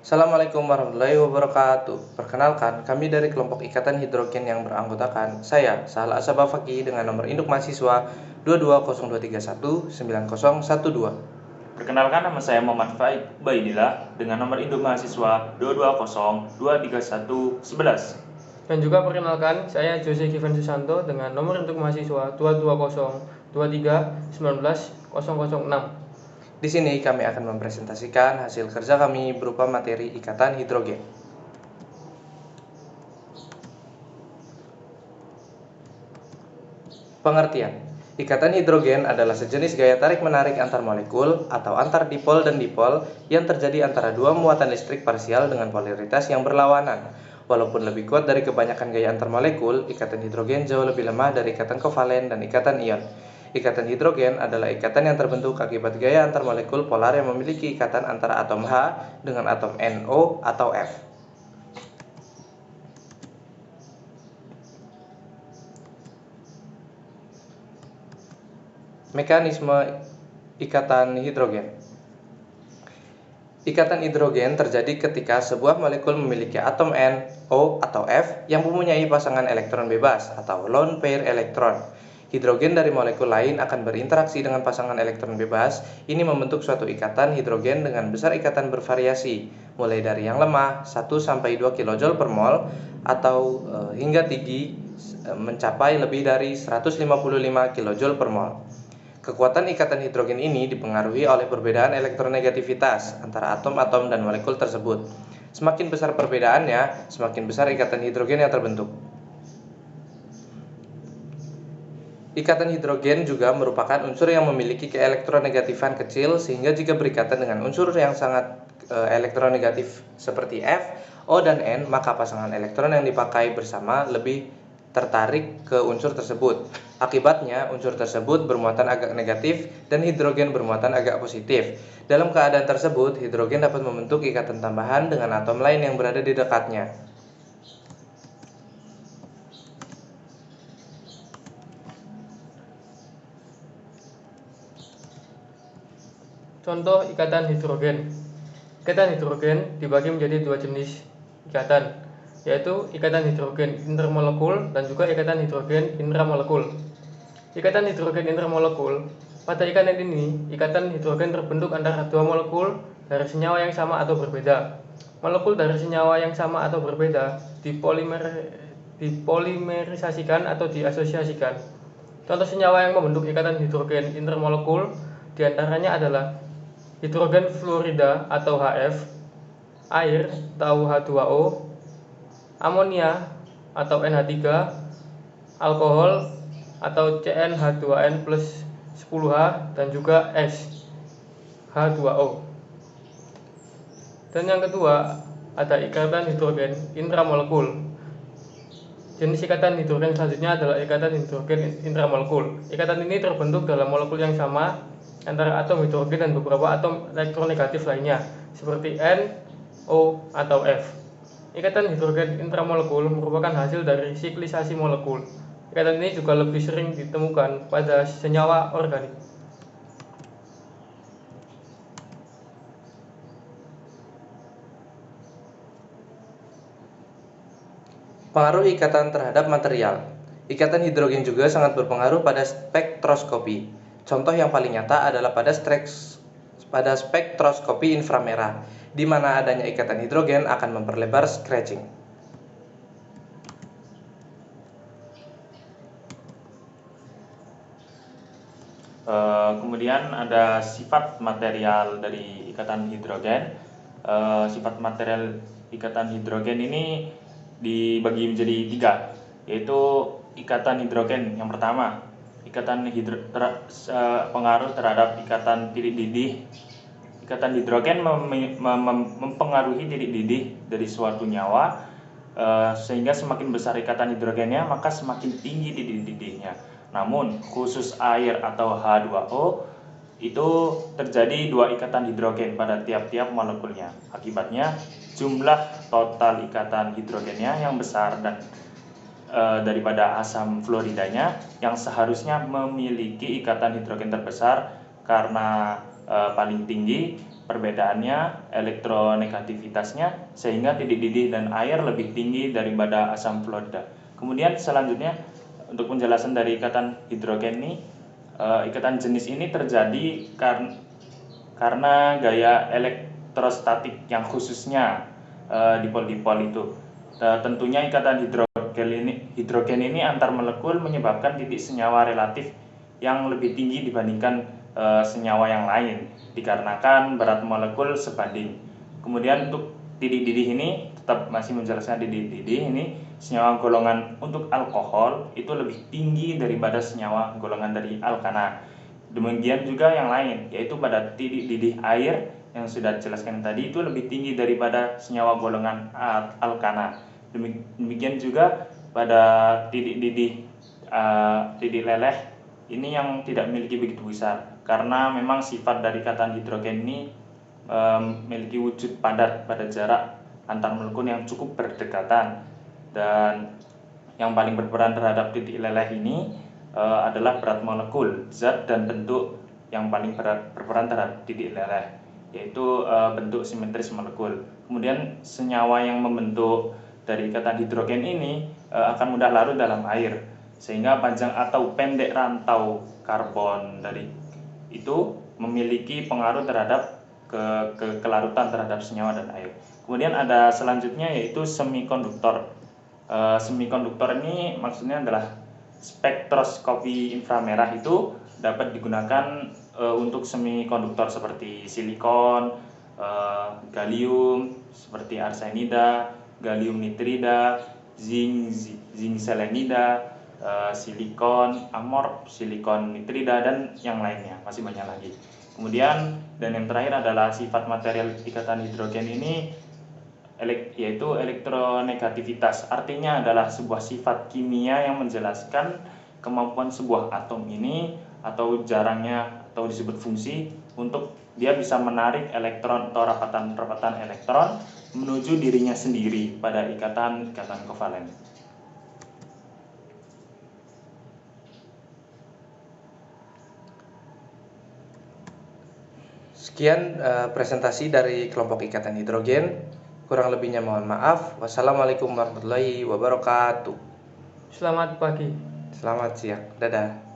Assalamualaikum warahmatullahi wabarakatuh. Perkenalkan, kami dari kelompok ikatan hidrogen yang beranggotakan saya, Sahal Asabah Fakih dengan nomor induk mahasiswa 22023190012. Perkenalkan, nama saya Muhammad Faik Baidillah dengan nomor induk mahasiswa 2202311. Dan juga perkenalkan, saya Jose Given Susanto dengan nomor induk mahasiswa 22023190006. Di sini kami akan mempresentasikan hasil kerja kami berupa materi ikatan hidrogen. Pengertian. Ikatan hidrogen adalah sejenis gaya tarik-menarik antar molekul atau antar dipol dan dipol yang terjadi antara dua muatan listrik parsial dengan polaritas yang berlawanan. Walaupun lebih kuat dari kebanyakan gaya antar molekul, ikatan hidrogen jauh lebih lemah dari ikatan kovalen dan ikatan ion. Ikatan hidrogen adalah ikatan yang terbentuk akibat gaya antar molekul polar yang memiliki ikatan antara atom H dengan atom NO atau F. Mekanisme ikatan hidrogen. Ikatan hidrogen terjadi ketika sebuah molekul memiliki atom N, O, atau F yang mempunyai pasangan elektron bebas atau lone pair elektron. Hidrogen dari molekul lain akan berinteraksi dengan pasangan elektron bebas. Ini membentuk suatu ikatan hidrogen dengan besar ikatan bervariasi, mulai dari yang lemah 1-2 kJ per mol atau hingga tinggi mencapai lebih dari 155 kJ per mol. Kekuatan ikatan hidrogen ini dipengaruhi oleh perbedaan elektronegativitas antara atom-atom dan molekul tersebut. Semakin besar perbedaannya, semakin besar ikatan hidrogen yang terbentuk. Ikatan hidrogen juga merupakan unsur yang memiliki keelektronegatifan kecil, sehingga jika berikatan dengan unsur yang sangat elektronegatif seperti F, O, dan N, maka pasangan elektron yang dipakai bersama lebih tertarik ke unsur tersebut. Akibatnya, unsur tersebut bermuatan agak negatif dan hidrogen bermuatan agak positif. Dalam keadaan tersebut, hidrogen dapat membentuk ikatan tambahan dengan atom lain yang berada di dekatnya. Contoh ikatan hidrogen. Ikatan hidrogen dibagi menjadi dua jenis ikatan, yaitu ikatan hidrogen intermolekul dan juga ikatan hidrogen intramolekul. Ikatan hidrogen intermolekul, pada ikatan ini, ikatan hidrogen terbentuk antara dua molekul dari senyawa yang sama atau berbeda. Molekul dari senyawa yang sama atau berbeda dipolimerisasikan atau diasosiasikan. Contoh senyawa yang membentuk ikatan hidrogen intermolekul diantaranya adalah hidrogen fluorida atau HF, air atau H2O, amonia atau NH3, alkohol atau CnH2n plus 10H, dan juga es, H2O. Dan yang kedua, ada ikatan hidrogen intramolekul. Jenis ikatan hidrogen selanjutnya adalah ikatan hidrogen intramolekul. Ikatan ini terbentuk dalam molekul yang sama antara atom hidrogen dan beberapa atom elektronegatif lainnya, seperti N, O, atau F. Ikatan hidrogen intramolekul merupakan hasil dari siklisasi molekul. Ikatan ini juga lebih sering ditemukan pada senyawa organik. Pengaruh ikatan terhadap material. Ikatan hidrogen juga sangat berpengaruh pada spektroskopi. Contoh yang paling nyata adalah pada spektroskopi inframerah, di mana adanya ikatan hidrogen akan memperlebar scratching. Kemudian ada sifat material dari ikatan hidrogen. Sifat material ikatan hidrogen ini dibagi menjadi tiga, yaitu ikatan hidrogen yang pertama, pengaruh terhadap ikatan titik didih. Ikatan hidrogen mempengaruhi titik didih dari suatu nyawa, sehingga semakin besar ikatan hidrogennya maka semakin tinggi titik didihnya. Namun khusus air atau H2O itu terjadi dua ikatan hidrogen pada tiap-tiap molekulnya. Akibatnya jumlah total ikatan hidrogennya yang besar dan daripada asam fluoridanya yang seharusnya memiliki ikatan hidrogen terbesar, karena paling tinggi perbedaannya elektronegativitasnya sehingga titik didih dan air lebih tinggi daripada asam fluorida. Kemudian selanjutnya untuk penjelasan dari ikatan hidrogen ini, ikatan jenis ini terjadi karena gaya elektrostatik yang khususnya dipol-dipol itu. Tentunya ikatan hidrogen ini antar molekul menyebabkan titik senyawa relatif yang lebih tinggi dibandingkan senyawa yang lain dikarenakan berat molekul sebanding. Kemudian untuk titik didih ini tetap masih menjelaskan titik didih ini senyawa golongan untuk alkohol itu lebih tinggi daripada senyawa golongan dari alkana. Demikian juga yang lain, yaitu pada titik didih air yang sudah dijelaskan tadi itu lebih tinggi daripada senyawa golongan alkana. Demikian juga pada titik didih titik leleh ini yang tidak memiliki begitu besar karena memang sifat dari ikatan hidrogen ini memiliki wujud padat pada jarak antar molekul yang cukup berdekatan, dan yang paling berperan terhadap titik leleh ini adalah berat molekul, zat dan bentuk yang paling berperan terhadap titik leleh, yaitu bentuk simetris molekul. Kemudian senyawa yang membentuk dari ikatan hidrogen ini akan mudah larut dalam air, sehingga panjang atau pendek rantau karbon dari itu memiliki pengaruh terhadap kelarutan terhadap senyawa dan air. Kemudian ada selanjutnya yaitu semikonduktor. Semikonduktor ini maksudnya adalah spektroskopi inframerah itu dapat digunakan untuk semikonduktor seperti silikon, gallium seperti arsenida, gallium nitrida, zinc selenida, silikon amorf, silikon nitrida, dan yang lainnya, masih banyak lagi. Kemudian dan yang terakhir adalah sifat material ikatan hidrogen ini yaitu elektronegativitas. Artinya adalah sebuah sifat kimia yang menjelaskan kemampuan sebuah atom ini atau jarangnya atau disebut fungsi untuk dia bisa menarik elektron atau rapatan elektron menuju dirinya sendiri pada ikatan kovalen. Sekian presentasi dari kelompok ikatan hidrogen. Kurang lebihnya mohon maaf. Wassalamualaikum warahmatullahi wabarakatuh. Selamat pagi. Selamat siang. Dadah.